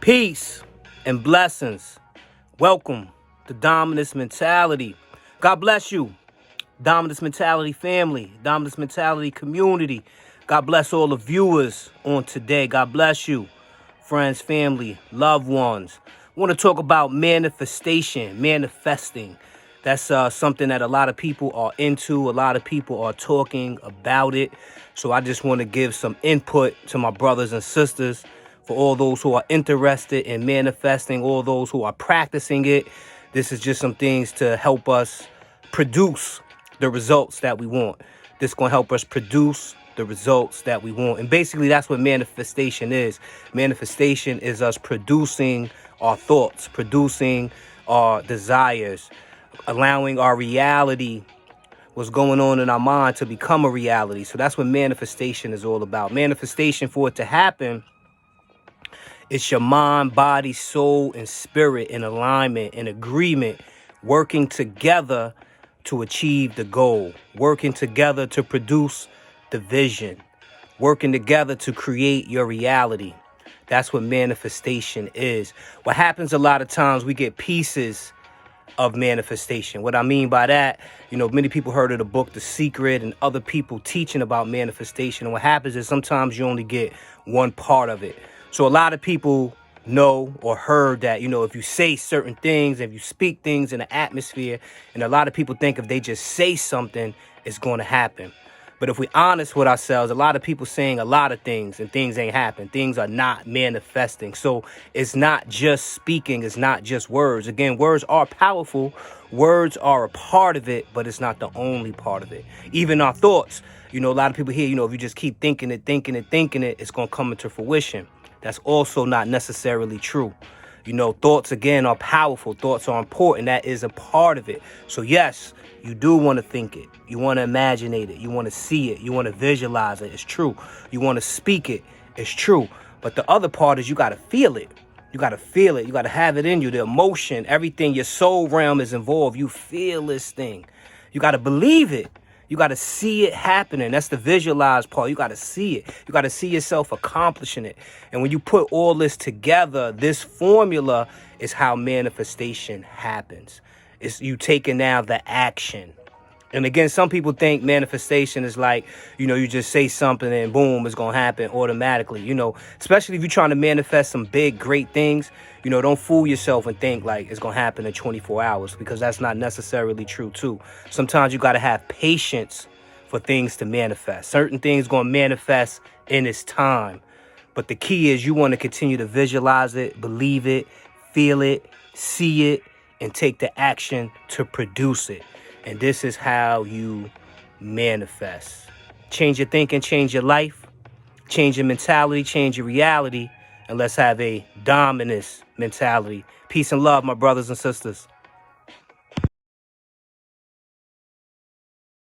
Peace and blessings. Welcome to Dominance Mentality. God bless you, Dominance Mentality family, Dominance Mentality community. God bless all the viewers on today. God bless you, friends, family, loved ones. I want to talk about manifestation, manifesting. That's something that a lot of people are into. A lot of people are talking about it. So I just want to give some input to my brothers and sisters, for all those who are interested in manifesting, all those who are practicing it. This is just some things to help us produce the results that we want. This is going to help us produce the results that we want. And basically, that's what manifestation is. Manifestation is us producing our thoughts, producing our desires, allowing our reality, what's going on in our mind, to become a reality. So that's what manifestation is all about. Manifestation, for it to happen, it's your mind, body, soul, and spirit in alignment, in agreement, working together to achieve the goal, working together to produce the vision, working together to create your reality. That's what manifestation is. What happens a lot of times, we get pieces of manifestation. What I mean by that, many people heard of the book The Secret and other people teaching about manifestation. And what happens is sometimes you only get one part of it. So a lot of people know or heard that, if you say certain things, if you speak things in the atmosphere, and a lot of people think if they just say something, it's going to happen. But if we're honest with ourselves, a lot of people saying a lot of things and things ain't happening. Things are not manifesting. So it's not just speaking. It's not just words. Again, words are powerful. Words are a part of it, but it's not the only part of it. Even our thoughts. A lot of people here, if you just keep thinking it, it's going to come into fruition. That's also not necessarily true. Thoughts, again, are powerful. Thoughts are important. That is a part of it. So, yes, you do want to think it. You want to imagine it. You want to see it. You want to visualize it. It's true. You want to speak it. It's true. But the other part is you got to feel it. You got to feel it. You got to have it in you. The emotion, everything, your soul realm is involved. You feel this thing. You got to believe it. You got to see it happening. That's the visualized part. You got to see it. You got to see yourself accomplishing it. And when you put all this together, this formula is how manifestation happens. It's you taking now the action. And again, some people think manifestation is like, you just say something and boom, it's going to happen automatically. Especially if you're trying to manifest some big, great things, don't fool yourself and think like it's going to happen in 24 hours, because that's not necessarily true too. Sometimes you got to have patience for things to manifest. Certain things going to manifest in its time. But the key is you want to continue to visualize it, believe it, feel it, see it, and take the action to produce it. And this is how you manifest. Change your thinking, change your life, change your mentality, change your reality, and let's have a dominance mentality. Peace and love, my brothers and sisters.